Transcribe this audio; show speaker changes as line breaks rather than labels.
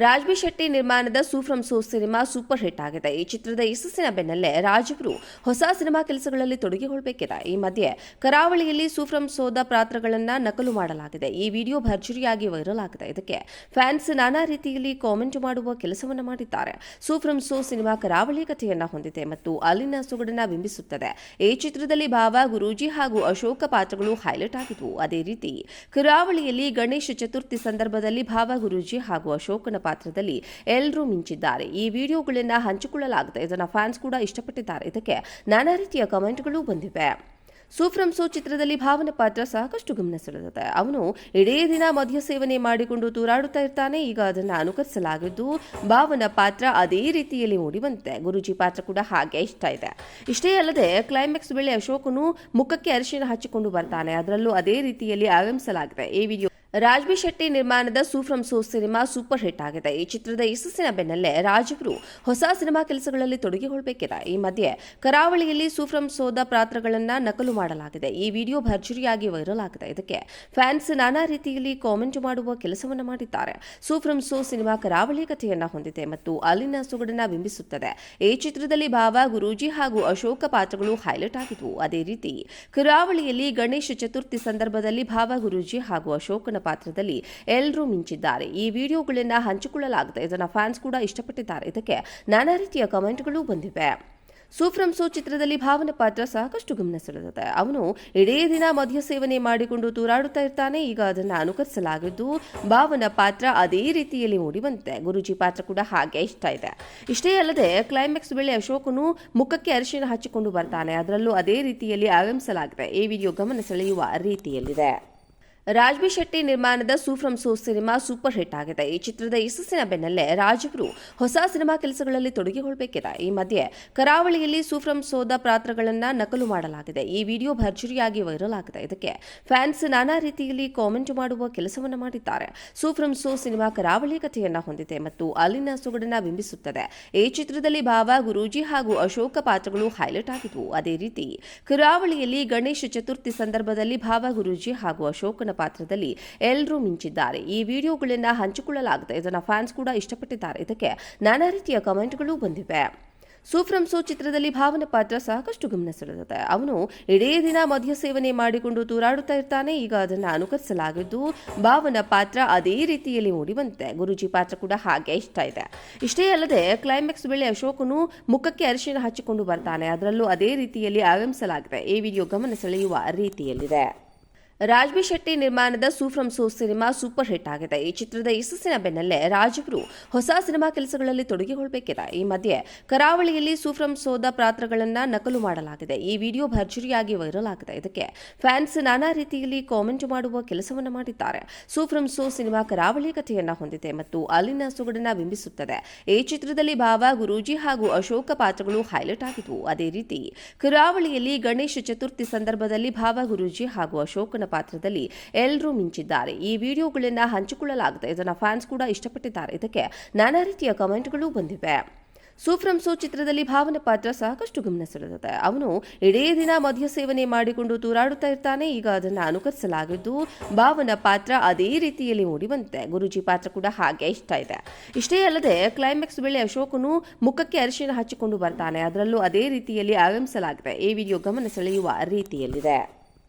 ರಾಜ್ಬಿ ಶೆಟ್ಟಿ ನಿರ್ಮಾಣದ Su from So cinema super hit ಆಗಿದೆ. ಈ ಚಿತ್ರದ ಯಶಸ್ಸಿನ ಬೆನ್ನಲ್ಲೇ ರಾಜ್ ಅವರು ಹೊಸ ಸಿನಿಮಾ ಕೆಲಸಗಳಲ್ಲಿ ತೊಡಗಿಕೊಳ್ಳಬೇಕಿದೆ. ಈ ಮಧ್ಯೆ ಕರಾವಳಿಯಲ್ಲಿ ಸೂ ಫ್ರಮ್ ಸೋದ ಪಾತ್ರಗಳನ್ನ ನಕಲು ಮಾಡಲಾಗಿದೆ. ಈ ವಿಡಿಯೋ ಭರ್ಜರಿಯಾಗಿ ವೈರಲ್ ಆಗಿದೆ. ಇದಕ್ಕೆ ಫ್ಯಾನ್ಸ್ ನಾನಾ ರೀತಿಯಲ್ಲಿ ಕಾಮೆಂಟ್ ಮಾಡುವ ಕೆಲಸವನ್ನ ಮಾಡಿದ್ದಾರೆ. ಸೂ ಫ್ರಮ್ ಸೋ ಸಿನಿಮಾ ಕರಾವಳಿ ಕಥೆಯನ್ನ ಹೊಂದಿದೆ ಮತ್ತು ಅಲ್ಲಿನ ಸೊಗಡನ್ನ ಬಿಂಬಿಸುತ್ತದೆ. ಈ ಚಿತ್ರದಲ್ಲಿ ಭಾವ, ಗುರೂಜಿ ಹಾಗೂ ಅಶೋಕ ಪಾತ್ರಗಳು ಹೈಲೈಟ್ ಆಗಿದ್ವು. ಅದೇ ರೀತಿ ಕರಾವಳಿಯಲ್ಲಿ ಗಣೇಶ ಚತುರ್ಥಿ ಸಂದರ್ಭದಲ್ಲಿ ಭಾವ, ಗುರೂಜಿ ಹಾಗೂ ಅಶೋಕನ ಪಾತ್ರದಲ್ಲಿ ಎಲ್ಲರೂ ಮಿಂಚಿದ್ದಾರೆ. ಈ ವಿಡಿಯೋಗಳನ್ನ ಹಂಚಿಕೊಳ್ಳಲಾಗಿದೆ. ಇದನ್ನ ಫ್ಯಾನ್ಸ್ ಕೂಡ ಇಷ್ಟಪಟ್ಟಿದ್ದಾರೆ. ಇದಕ್ಕೆ ನಾನಾ ರೀತಿಯ ಕಮೆಂಟ್ಗಳು ಬಂದಿವೆ. ಸೂ ಫ್ರಮ್ ಸೋ ಚಿತ್ರದಲ್ಲಿ ಭಾವನ ಪಾತ್ರ ಸಾಕಷ್ಟು ಗಮನ ಸೆಳೆದಿದೆ. ಅವನು ಇಡೀ ದಿನ ಮದ್ಯ ಸೇವನೆ ಮಾಡಿಕೊಂಡು ತೂರಾಡುತ್ತಾ ಇರ್ತಾನೆ. ಈಗ ಅದನ್ನು ಅನುಕರಿಸಲಾಗಿದ್ದು ಭಾವನ ಪಾತ್ರ ಅದೇ ರೀತಿಯಲ್ಲಿ ಮೂಡಿಬಂದಿದೆ. ಗುರೂಜಿ ಪಾತ್ರ ಕೂಡ ಹಾಗೆ ಇಷ್ಟ ಇದೆ. ಇಷ್ಟೇ ಅಲ್ಲದೆ ಕ್ಲೈಮ್ಯಾಕ್ಸ್ ವೇಳೆ ಅಶೋಕನು ಮುಖಕ್ಕೆ ಅರಿಶಿನ ಹಚ್ಚಿಕೊಂಡು ಬರ್ತಾನೆ. ಅದರಲ್ಲೂ ಅದೇ ರೀತಿಯಲ್ಲಿ ಆಗಮಿಸಲಾಗಿದೆ. ಈ ವಿಡಿಯೋ ರಾಜ್ಬಿ ಶೆಟ್ಟಿ ನಿರ್ಮಾಣದ Su from So cinema super hit ಆಗಿದೆ. ಈ ಚಿತ್ರದ ಯಶಸ್ಸಿನ ಬೆನ್ನಲ್ಲೇ ರಾಜ್ ಅವರು ಹೊಸ ಸಿನಿಮಾ ಕೆಲಸಗಳಲ್ಲಿ ತೊಡಗಿಕೊಳ್ಳಬೇಕಿದೆ. ಈ ಮಧ್ಯೆ ಕರಾವಳಿಯಲ್ಲಿ ಸೂ ಫ್ರಮ್ ಸೋದ ಪಾತ್ರಗಳನ್ನ ನಕಲು ಮಾಡಲಾಗಿದೆ. ಈ ವಿಡಿಯೋ ಭರ್ಜರಿಯಾಗಿ ವೈರಲ್ ಆಗಿದೆ. ಇದಕ್ಕೆ ಫ್ಯಾನ್ಸ್ ನಾನಾ ರೀತಿಯಲ್ಲಿ ಕಾಮೆಂಟ್ ಮಾಡುವ ಕೆಲಸವನ್ನ ಮಾಡಿದ್ದಾರೆ. ಸೂ ಫ್ರಮ್ ಸೋ ಸಿನಿಮಾ ಕರಾವಳಿ ಕಥೆಯನ್ನ ಹೊಂದಿದೆ ಮತ್ತು ಅಲ್ಲಿನ ಸೊಗಡನ್ನ ಬಿಂಬಿಸುತ್ತದೆ. ಈ ಚಿತ್ರದಲ್ಲಿ ಭಾವ, ಗುರೂಜಿ ಹಾಗೂ ಅಶೋಕ ಪಾತ್ರಗಳು ಹೈಲೈಟ್ ಆಗಿದ್ವು. ಅದೇ ರೀತಿ ಕರಾವಳಿಯಲ್ಲಿ ಗಣೇಶ ಚತುರ್ಥಿ ಸಂದರ್ಭದಲ್ಲಿ ಭಾವ, ಗುರೂಜಿ ಹಾಗೂ ಅಶೋಕನ ಪಾತ್ರದಲ್ಲಿ ಎಲ್ಲರೂ ಮಿಂಚಿದ್ದಾರೆ. ಈ ವಿಡಿಯೋಗಳನ್ನ ಹಂಚಿಕೊಳ್ಳಲಾಗಿದೆ. ಇದನ್ನ ಫ್ಯಾನ್ಸ್ ಕೂಡ ಇಷ್ಟಪಟ್ಟಿದ್ದಾರೆ. ಇದಕ್ಕೆ ನಾನಾ ರೀತಿಯ ಕಮೆಂಟ್ಗಳು ಬಂದಿವೆ. ಸೂ ಫ್ರಮ್ ಸೋ ಚಿತ್ರದಲ್ಲಿ ಭಾವನ ಪಾತ್ರ ಸಾಕಷ್ಟು ಗಮನ ಸೆಳೆದಿದೆ. ಅವನು ಇಡೀ ದಿನ ಮದ್ಯ ಸೇವನೆ ಮಾಡಿಕೊಂಡು ತೂರಾಡುತ್ತಾ ಇರ್ತಾನೆ. ಈಗ ಅದನ್ನು ಅನುಕರಿಸಲಾಗಿದ್ದು ಭಾವನ ಪಾತ್ರ ಅದೇ ರೀತಿಯಲ್ಲಿ ಮೂಡಿಬಂದಿದೆ. ಗುರೂಜಿ ಪಾತ್ರ ಕೂಡ ಹಾಗೆ ಇಷ್ಟ ಇದೆ. ಇಷ್ಟೇ ಅಲ್ಲದೆ ಕ್ಲೈಮ್ಯಾಕ್ಸ್ ವೇಳೆ ಅಶೋಕನು ಮುಖಕ್ಕೆ ಅರಿಶಿನ ಹಚ್ಚಿಕೊಂಡು ಬರ್ತಾನೆ. ಅದರಲ್ಲೂ ಅದೇ ರೀತಿಯಲ್ಲಿ ಆಗಮಿಸಲಾಗಿದೆ. ಈ ವಿಡಿಯೋ ಗಮನ ಸೆಳೆಯುವ ರೀತಿಯಲ್ಲಿದೆ. ರಾಜ್ಬಿ ಶೆಟ್ಟಿ ನಿರ್ಮಾಣದ Su from So cinema super hit ಆಗಿದೆ. ಈ ಚಿತ್ರದ ಯಶಸ್ಸಿನ ಬೆನ್ನಲ್ಲೇ ರಾಜ್ ಅವರು ಹೊಸ ಸಿನಿಮಾ ಕೆಲಸಗಳಲ್ಲಿ ತೊಡಗಿಕೊಳ್ಳಬೇಕಿದೆ. ಈ ಮಧ್ಯೆ ಕರಾವಳಿಯಲ್ಲಿ ಸೂ ಫ್ರಮ್ ಸೋದ ಪಾತ್ರಗಳನ್ನ ನಕಲು ಮಾಡಲಾಗಿದೆ. ಈ ವಿಡಿಯೋ ಭರ್ಜರಿಯಾಗಿ ವೈರಲ್ ಆಗಿದೆ. ಇದಕ್ಕೆ ಫ್ಯಾನ್ಸ್ ನಾನಾ ರೀತಿಯಲ್ಲಿ ಕಾಮೆಂಟ್ ಮಾಡುವ ಕೆಲಸವನ್ನ ಮಾಡಿದ್ದಾರೆ. ಸೂ ಫ್ರಮ್ ಸೋ ಸಿನಿಮಾ ಕರಾವಳಿ ಕಥೆಯನ್ನ ಹೊಂದಿದೆ ಮತ್ತು ಅಲ್ಲಿನ ಸೊಗಡನ್ನ ಬಿಂಬಿಸುತ್ತದೆ. ಈ ಚಿತ್ರದಲ್ಲಿ ಭಾವ, ಗುರೂಜಿ ಹಾಗೂ ಅಶೋಕ ಪಾತ್ರಗಳು ಹೈಲೈಟ್ ಆಗಿದ್ವು. ಅದೇ ರೀತಿ ಕರಾವಳಿಯಲ್ಲಿ ಗಣೇಶ ಚತುರ್ಥಿ ಸಂದರ್ಭದಲ್ಲಿ ಭಾವ, ಗುರೂಜಿ ಹಾಗೂ ಅಶೋಕನ ಪಾತ್ರದಲ್ಲಿ ಎಲ್ಲರೂ ಮಿಂಚಿದ್ದಾರೆ. ಈ ವಿಡಿಯೋಗಳನ್ನ ಹಂಚಿಕೊಳ್ಳಲಾಗಿದೆ. ಇದನ್ನ ಫ್ಯಾನ್ಸ್ ಕೂಡ ಇಷ್ಟಪಟ್ಟಿದ್ದಾರೆ. ಇದಕ್ಕೆ ನಾನಾ ರೀತಿಯ ಕಮೆಂಟ್ಗಳು ಬಂದಿವೆ. ಸೂ ಫ್ರಮ್ ಸೋ ಚಿತ್ರದಲ್ಲಿ ಭಾವನ ಪಾತ್ರ ಸಾಕಷ್ಟು ಗಮನ ಸೆಳೆದಿದೆ. ಅವನು ಇಡೀ ದಿನ ಮದ್ಯ ಸೇವನೆ ಮಾಡಿಕೊಂಡು ತೂರಾಡುತ್ತಾ ಇರ್ತಾನೆ. ಈಗ ಅದನ್ನು ಅನುಕರಿಸಲಾಗಿದ್ದು ಭಾವನ ಪಾತ್ರ ಅದೇ ರೀತಿಯಲ್ಲಿ ಮೂಡಿಬಂದಿದೆ. ಗುರೂಜಿ ಪಾತ್ರ ಕೂಡ ಹಾಗೆ ಇಷ್ಟ ಇದೆ. ಇಷ್ಟೇ ಅಲ್ಲದೆ ಕ್ಲೈಮ್ಯಾಕ್ಸ್ ವೇಳೆ ಅಶೋಕನು ಮುಖಕ್ಕೆ ಅರಿಶಿನ ಹಚ್ಚಿಕೊಂಡು ಬರ್ತಾನೆ. ಅದರಲ್ಲೂ ಅದೇ ರೀತಿಯಲ್ಲಿ ಆಗಮಿಸಲಾಗಿದೆ. ಈ ವಿಡಿಯೋ ಗಮನ ಸೆಳೆಯುವ ರೀತಿಯಲ್ಲಿದೆ. ರಾಜ್ಬಿ ಶೆಟ್ಟಿ ನಿರ್ಮಾಣದ Su from So cinema super hit ಆಗಿದೆ. ಈ ಚಿತ್ರದ ಯಶಸ್ಸಿನ ಬೆನ್ನಲ್ಲೇ ರಾಜ್ ಅವರು ಹೊಸ ಸಿನಿಮಾ ಕೆಲಸಗಳಲ್ಲಿ ತೊಡಗಿಕೊಳ್ಳಬೇಕಿದೆ. ಈ ಮಧ್ಯೆ ಕರಾವಳಿಯಲ್ಲಿ ಸೂ ಫ್ರಮ್ ಸೋದ ಪಾತ್ರಗಳನ್ನ ನಕಲು ಮಾಡಲಾಗಿದೆ. ಈ ವಿಡಿಯೋ ಭರ್ಜರಿಯಾಗಿ ವೈರಲ್ ಆಗಿದೆ. ಇದಕ್ಕೆ ಫ್ಯಾನ್ಸ್ ನಾನಾ ರೀತಿಯಲ್ಲಿ ಕಾಮೆಂಟ್ ಮಾಡುವ ಕೆಲಸವನ್ನ ಮಾಡಿದ್ದಾರೆ. ಸೂ ಫ್ರಮ್ ಸೋ ಸಿನಿಮಾ ಕರಾವಳಿ ಕಥೆಯನ್ನ ಹೊಂದಿದೆ ಮತ್ತು ಅಲ್ಲಿನ ಸೊಗಡನ್ನ ಬಿಂಬಿಸುತ್ತದೆ. ಈ ಚಿತ್ರದಲ್ಲಿ ಭಾವ, ಗುರೂಜಿ ಹಾಗೂ ಅಶೋಕ ಪಾತ್ರಗಳು ಹೈಲೈಟ್ ಆಗಿದ್ವು. ಅದೇ ರೀತಿ ಕರಾವಳಿಯಲ್ಲಿ ಗಣೇಶ ಚತುರ್ಥಿ ಸಂದರ್ಭದಲ್ಲಿ ಭಾವ, ಗುರೂಜಿ ಹಾಗೂ ಅಶೋಕನ ಪಾತ್ರದಲ್ಲಿ ಎಲ್ಲರೂ ಮಿಂಚಿದ್ದಾರೆ. ಈ ವಿಡಿಯೋಗಳನ್ನ ಹಂಚಿಕೊಳ್ಳಲಾಗಿದೆ. ಇದನ್ನ ಫ್ಯಾನ್ಸ್ ಕೂಡ ಇಷ್ಟಪಟ್ಟಿದ್ದಾರೆ. ಇದಕ್ಕೆ ನಾನಾ ರೀತಿಯ ಕಮೆಂಟ್ಗಳು ಬಂದಿವೆ. ಸೂ ಫ್ರಮ್ ಸೋ ಚಿತ್ರದಲ್ಲಿ ಭಾವನ ಪಾತ್ರ ಸಾಕಷ್ಟು ಗಮನ ಸೆಳೆದಿದೆ. ಅವನು ಇಡೀ ದಿನ ಮದ್ಯ ಸೇವನೆ ಮಾಡಿಕೊಂಡು ತೂರಾಡುತ್ತಾ ಇರ್ತಾನೆ. ಈಗ ಅದನ್ನು ಅನುಕರಿಸಲಾಗಿದ್ದು ಭಾವನ ಪಾತ್ರ ಅದೇ ರೀತಿಯಲ್ಲಿ ಮೂಡಿಬಂದಿದೆ. ಗುರೂಜಿ ಪಾತ್ರ ಕೂಡ ಹಾಗೆ ಇಷ್ಟ ಇದೆ. ಇಷ್ಟೇ ಅಲ್ಲದೆ ಕ್ಲೈಮ್ಯಾಕ್ಸ್ ವೇಳೆ ಅಶೋಕನು ಮುಖಕ್ಕೆ ಅರಿಶಿನ ಹಚ್ಚಿಕೊಂಡು ಬರ್ತಾನೆ. ಅದರಲ್ಲೂ ಅದೇ ರೀತಿಯಲ್ಲಿ ಆಗಮಿಸಲಾಗಿದೆ. ಈ ವಿಡಿಯೋ ಗಮನ ಸೆಳೆಯುವ ರೀತಿಯಲ್ಲಿದೆ.